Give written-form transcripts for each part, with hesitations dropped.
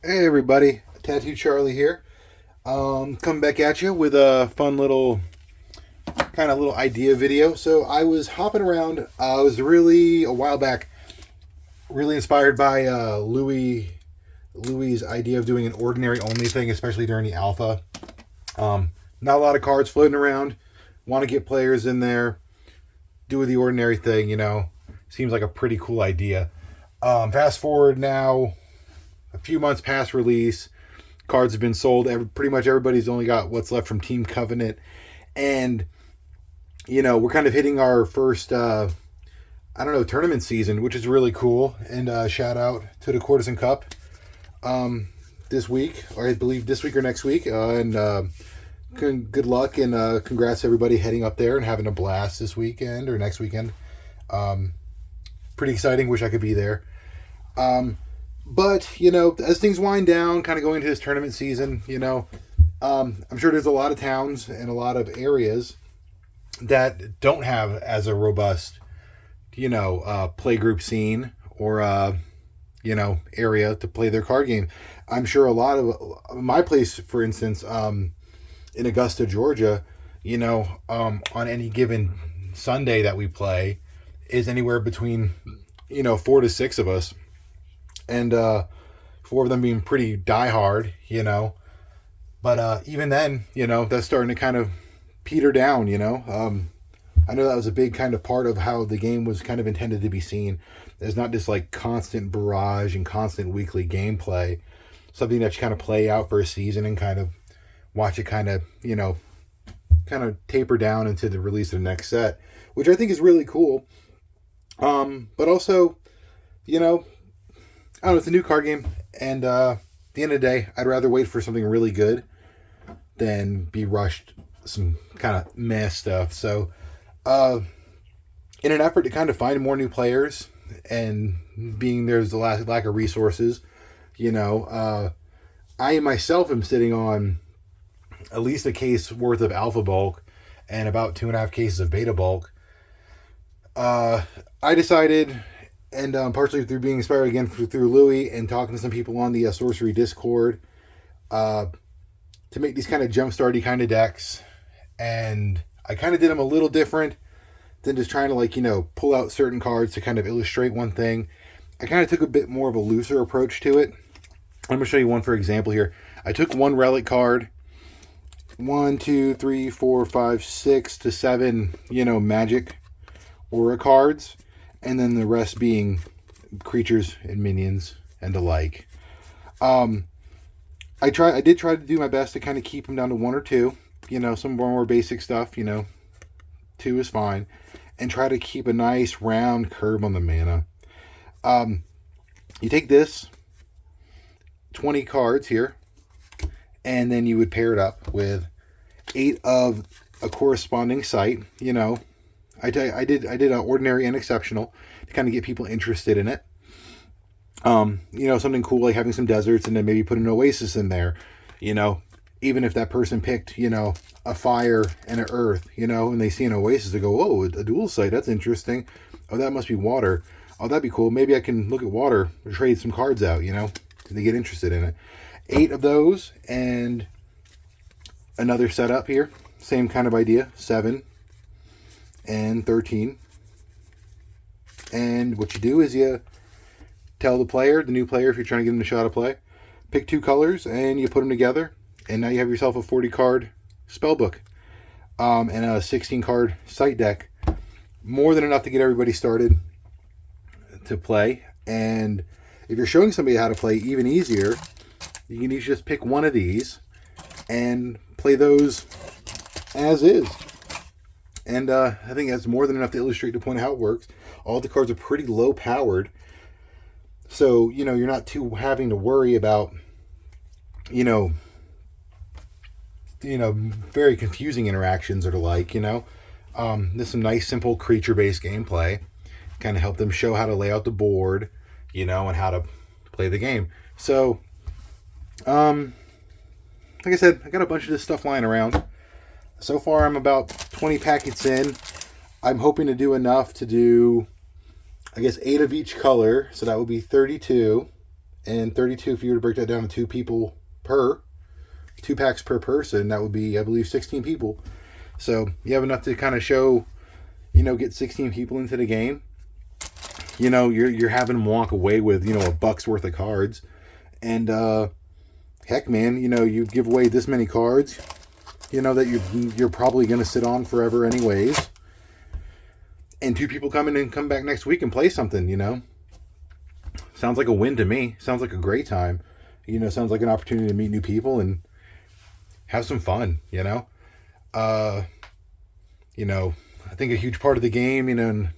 Hey everybody, Tattoo Charlie here. Coming back at you with a fun little little idea video. So I was hopping around. I was really a while back, really inspired by Louis's idea of doing an ordinary only thing, especially during the alpha. Not a lot of cards floating around. Want to get players in there, do the ordinary thing. Seems like a pretty cool idea. Fast forward now, a few months past release. Cards have been sold. Pretty much everybody's only got what's left from Team Covenant. And, we're kind of hitting our first, tournament season, which is really cool. And shout out to the Courtesan Cup this week, or I believe this week or next week. Good luck and congrats to everybody heading up there and having a blast this weekend or next weekend. Pretty exciting. Wish I could be there. But, as things wind down, kind of going into this tournament season, I'm sure there's a lot of towns and a lot of areas that don't have as a robust, play group scene or, area to play their card game. I'm sure a lot of my place, for instance, in Augusta, Georgia, on any given Sunday that we play is anywhere between, 4 to 6 of us. And 4 of them being pretty diehard, But even then, that's starting to kind of peter down, I know that was a big kind of part of how the game was kind of intended to be seen. There's not just like constant barrage and constant weekly gameplay. Something that you kind of play out for a season and kind of watch it kind of taper down into the release of the next set, which I think is really cool. But also, I don't know, it's a new card game, and at the end of the day, I'd rather wait for something really good than be rushed some kind of meh stuff. So, in an effort to kind of find more new players, and being there's a lack of resources, I myself am sitting on at least a case worth of alpha bulk and about 2.5 cases of beta bulk. I decided, and partially through being inspired again through Louis and talking to some people on the Sorcery Discord, to make these kind of jump-starty kind of decks. And I kind of did them a little different than just trying to pull out certain cards to kind of illustrate one thing. I kind of took a bit more of a looser approach to it. I'm going to show you one for example here. I took one relic card, 1, 2, 3, 4, 5, 6 to 7, magic aura cards, and then the rest being creatures and minions and the like. I did try to do my best to kind of keep them down to 1 or 2. Some more basic stuff. 2 is fine, and try to keep a nice round curve on the mana. You take this 20 cards here, and then you would pair it up with 8 of a corresponding site. I did an ordinary and exceptional to kind of get people interested in it. Something cool like having some deserts and then maybe put an oasis in there. Even if that person picked, a fire and an earth, and they see an oasis, they go, oh, a dual site, that's interesting. Oh, that must be water. Oh, that'd be cool. Maybe I can look at water or trade some cards out, they get interested in it. 8 of those and another setup here. Same kind of idea. 7 and 13. And what you do is you tell the new player, if you're trying to give them a shot of play, pick 2 colors and you put them together. And now you have yourself a 40 card spell book and a 16 card site deck. More than enough to get everybody started to play. And if you're showing somebody how to play, even easier, you can just pick one of these and play those as is. And I think that's more than enough to illustrate the point of how it works. All the cards are pretty low powered. So, you're not too having to worry about, very confusing interactions or the like, There's some nice, simple creature-based gameplay. Kind of help them show how to lay out the board, and how to play the game. So, like I said, I got a bunch of this stuff lying around. So far, I'm about 20 packets in. I'm hoping to do enough to do, 8 of each color. So that would be 32. And 32, if you were to break that down to 2 packs per person, that would be, I believe, 16 people. So you have enough to kind of show, get 16 people into the game. You're having them walk away with, $1 worth of cards. And heck, man, you give away this many cards, that you're probably going to sit on forever anyways. And 2 people come in and come back next week and play something, Sounds like a win to me. Sounds like a great time. Sounds like an opportunity to meet new people and have some fun, I think a huge part of the game, and,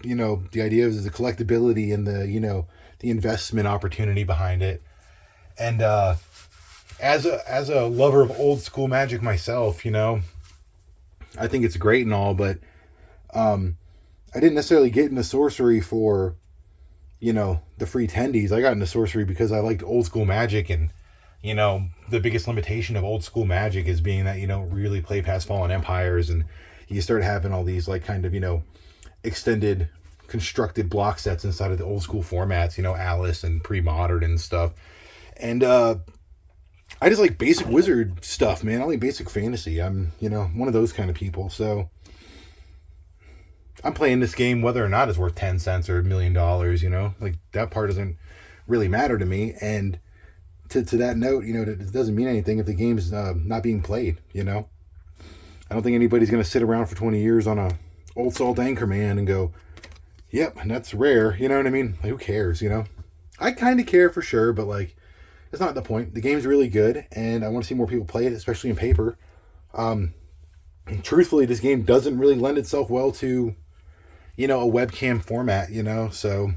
the idea is the collectability and the investment opportunity behind it. And as a lover of old school Magic myself, I think it's great and all, but I didn't necessarily get into Sorcery for, the free tendies. I got into Sorcery because I liked old school Magic, and, the biggest limitation of old school Magic is being that you don't really play past Fallen Empires, and you start having all these like kind of, extended constructed block sets inside of the old school formats, Alice and pre-modern and stuff. And I just like basic wizard stuff, man. I like basic fantasy. I'm, one of those kind of people. So I'm playing this game whether or not it's worth 10 cents or $1 million, like that part doesn't really matter to me. And to that note, it doesn't mean anything if the game is not being played, I don't think anybody's going to sit around for 20 years on a Old Salt Anchorman and go, yep, that's rare. You know what I mean? Like, who cares, I kind of care for sure, but like, it's not the point. The game's really good, and I want to see more people play it, especially in paper. Truthfully, this game doesn't really lend itself well to, a webcam format, so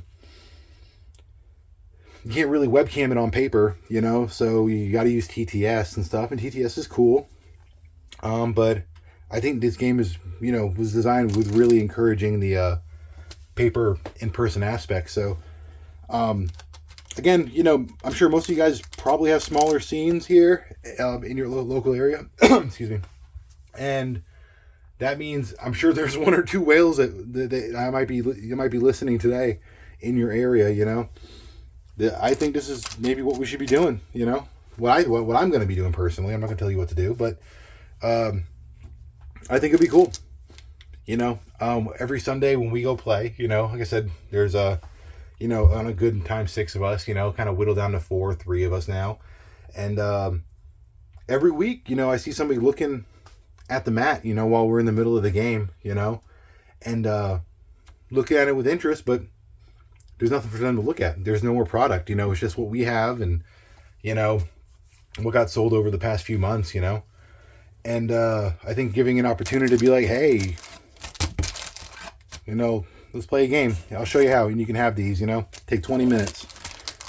you can't really webcam it on paper, so you got to use TTS and stuff, and TTS is cool. But I think this game is, was designed with really encouraging the paper in-person aspect. So, again, I'm sure most of you guys probably have smaller scenes here in your local area. Excuse me. And that means I'm sure there's 1 or 2 whales that you might be listening today in your area, I think this is maybe what we should be doing, what I'm going to be doing personally. I'm not going to tell you what to do, but I think it'd be cool. Every Sunday when we go play, like I said, there's on a good time 6 of us, kind of whittle down to 3 of us now. And every week, I see somebody looking at the mat, while we're in the middle of the game, and looking at it with interest, but there's nothing for them to look at. There's no more product, it's just what we have and, what got sold over the past few months, And I think giving an opportunity to be like, hey, let's play a game. I'll show you how, and you can have these, take 20 minutes.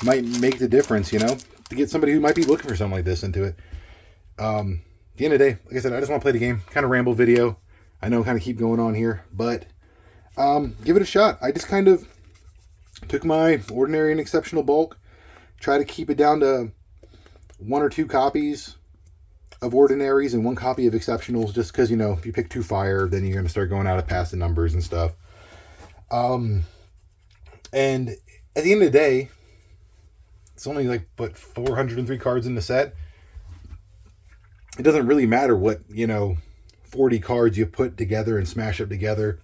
Might make the difference, to get somebody who might be looking for something like this into it. At the end of the day, like I said, I just want to play the game. Kind of ramble video. I know kind of keep going on here, but give it a shot. I just kind of took my ordinary and exceptional bulk, try to keep it down to 1 or 2 copies of ordinaries and 1 copy of exceptionals, just because, if you pick 2 fire, then you're going to start going out of past the numbers and stuff. And at the end of the day, it's only like, 403 cards in the set. It doesn't really matter what, 40 cards you put together and smash up together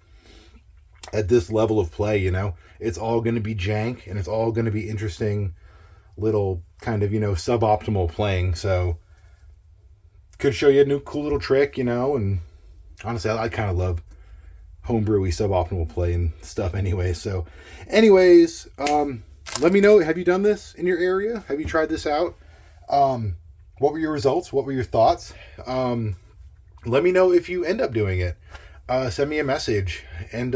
at this level of play, it's all going to be jank, and it's all going to be interesting little kind of, suboptimal playing. So could show you a new cool little trick, and honestly, I kind of love homebrewy suboptimal play and stuff anyway. So anyways, let me know, have you done this in your area? Have you tried this out? What were your results? What were your thoughts? Let me know if you end up doing it. Send me a message. And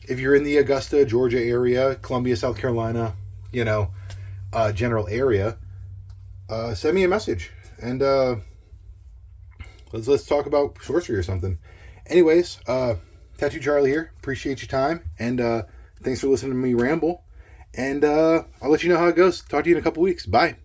if you're in the Augusta, Georgia area, Columbia, South Carolina, general area, send me a message. And let's talk about sorcery or something. Anyways, Tattoo Charlie here. Appreciate your time. And thanks for listening to me ramble. And I'll let you know how it goes. Talk to you in a couple weeks. Bye.